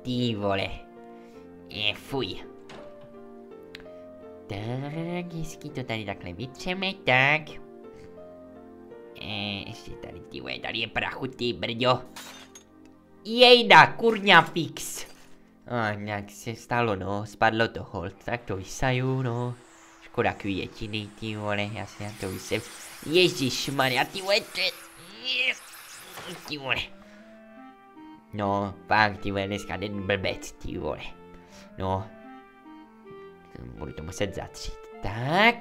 ty vole. Fuj. Tak, hezky to tady takhle vytřeme, tak. Ještě tady, ty vole, tady je prachu, ty brďo. Jejda, kurňa fix. Jak se stalo, no, spadlo to hold, tak to vysaju, no. Škoda květiny, ty vole, já si na to vysem. Ježišmarja, ty vole, ty vole. No, fakt, ty vole, dneska den blbec, ty vole. No. Budu to muset zatřít. Tak.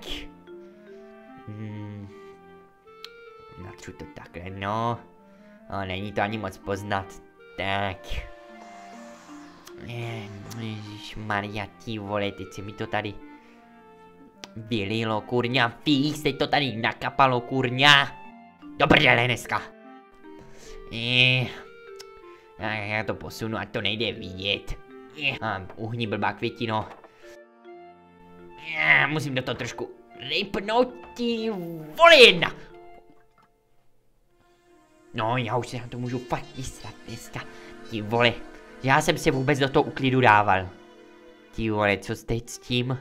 Natřu to takhle, no. Není to ani moc poznat. Tak. Ježišmarja, ty vole, teď se mi to tady vylilo, kurňa, fíš, teď to tady nakapalo, kurňa. Do prdele dneska. Já to posunu, ať to nejde vidět. Uhni, blbá květino. Musím do toho trošku rypnout, ty vole, jedna. No, já už se na to můžu fakt vysrat dneska, ty vole. Já jsem se vůbec do toho uklidu dával. Ty vole, co teď s tím?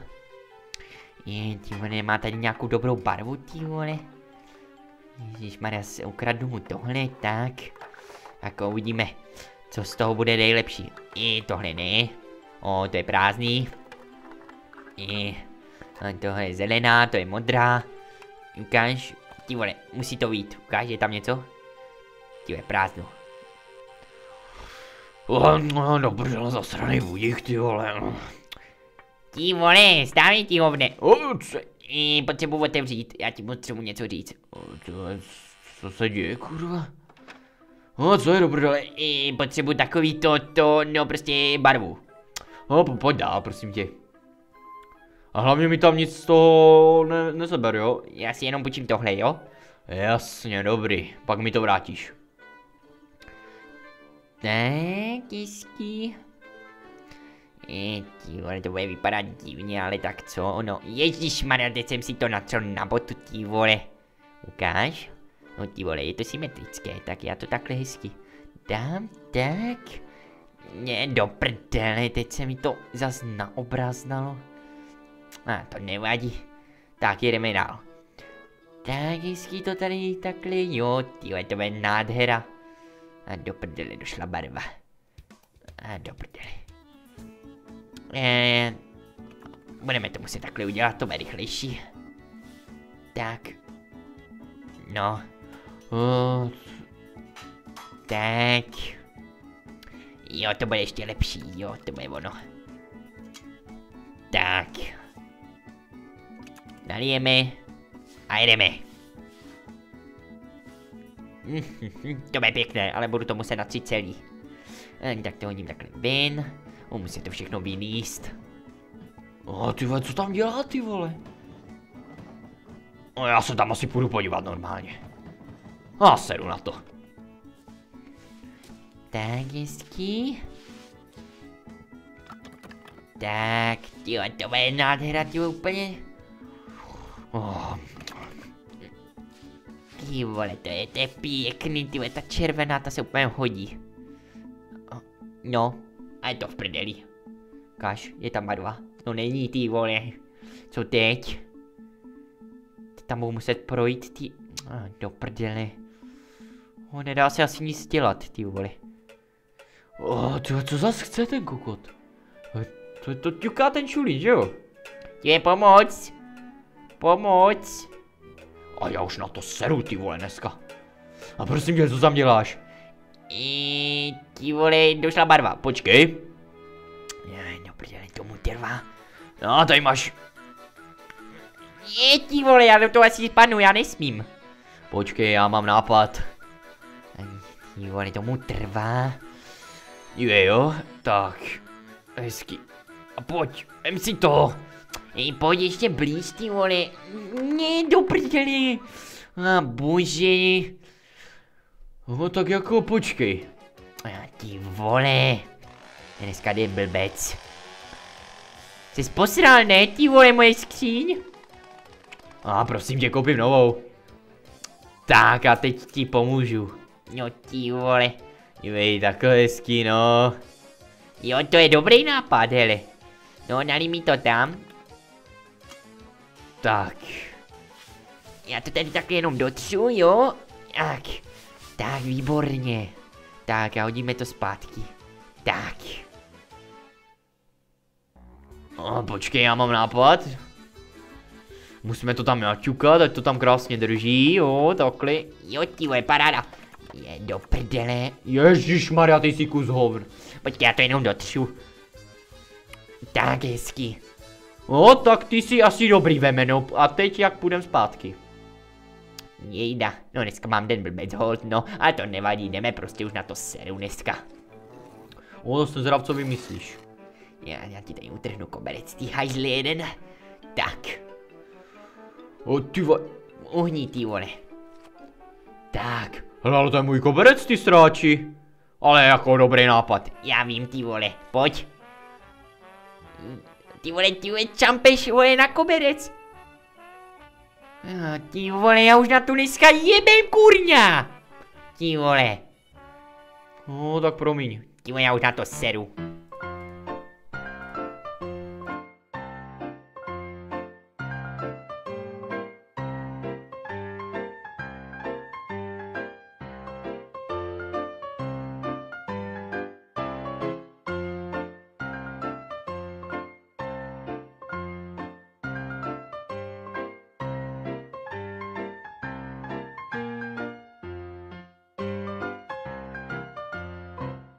Ty vole, má tady nějakou dobrou barvu, ty vole. Ježišmarja, ukradnu mu tohle, tak. Jako uvidíme, co z toho bude nejlepší. Tohle ne. To je prázdný. Tohle je zelená, to je modrá. Ukáž, ty vole, musí to být. Ukáž, je tam něco? Ty vole, prázdno. No, prdele, zasranej vodík, ty vole. Ty vole, stávej, ty hovne. Potřebuji otevřít, já ti potřebuji něco říct. Co se děje, kurva? Co je do prdele? Potřebuji takový no prostě barvu. Pojď dál, prosím tě. A hlavně mi tam nic z toho nezaber, jo? Já si jenom půjčím tohle, jo? Jasně, dobrý, pak mi to vrátíš. Tak, hezky. Ty vole, to bude vypadat divně, ale tak co? No, ježišmarja, teď jsem si to natřel na botu, ty vole. Ukáž? No ty vole, je to symetrické, tak já to takhle hezky dám, tak. Ne, do prdele, teď se mi to zas naobraznalo. To nevadí. Tak, jedeme dál. Tak, hezky to tady takhle, jo, ty vole, to bude nádhera. A do prdele došla barva. A do prdele. Budeme to muset takhle udělat, to bude rychlejší. Tak. No. Tak. Jo, to bude ještě lepší, jo, to bude ono. Tak. Nalijeme. A jedeme. To bude pěkné, ale budu to muset natřít celý. Tak to hodím takhle ven. Musím to všechno vylíst. Ty vole, co tam dělá, ty vole? Já se tam asi půjdu podívat normálně. Seru na to. Tak, hezky. Tak, tyjo, to bude nádhera, tyjo, úplně. Ty vole, to je pěkný, tyjo, ta červená, ta se úplně hodí. No, a je to v prdeli. Kaž, je tam barva. No není, ty vole. Co teď? Tam budu muset projít, ty. Do prdele. Nedá se asi nic dělat, ty vole. Tyjo, co zas chce ten kokot? To ťuká ten čulík, že jo? Je pomoc. Pomoc. A já už na to seru, ty vole, dneska. A prosím tě, co tam děláš? Ty vole, došla barva, Počkej. No prdele, tomu trvá. No, tady máš. Ty vole, já do toho asi spadnu, já nesmím. Počkej, já mám nápad. Ty vole, tomu trvá. Jo, tak. Hezky. A pojď, vem si to. Pojď ještě blíž, ty vole. Ne, do prdele. Bože. Tak jako počkej. Ty vole. Dneska jde blbec. Jsi posral, ne, ty vole, moje skříň? Prosím tě, koupím novou. Tak a teď ti pomůžu. No ty vole. Dívej, takhle hezký, no. Jo, to je dobrý nápad, hele. No, dali mi to tam. Tak. Já to tady takhle jenom dotřu, jo? Tak. Tak, výborně. Tak a hodíme to zpátky. Tak. Počkej, já mám nápad. Musíme to tam naťukat, ať to tam krásně drží, jo, takhle. Jo, ty vole, paráda. Je do prdele. Ježišmarja, ty jsi kus hovn. Počkej, já to jenom dotřu. Tak, hezky. No, tak ty jsi asi dobrý vemeno. A teď jak půjdem zpátky? Jejda, no dneska mám den blbec hold, no, ale to nevadí, jdeme prostě už na to seru dneska. To jsem zdrav, co vymyslíš. Já ti tady utrhnu koberec, ty hajzli jeden. Tak. Ty vole. Uhni, ty vole. Tak. Hele, ale to je můj koberec, ty sráči. Ale jako dobrý nápad. Já vím, ty vole, pojď. Ty vole, čampeš, vole, na koberec. Ty vole, já už na to dneska jebem, kurňa. Ty vole. No, tak promiň. Ty vole, já už na to seru.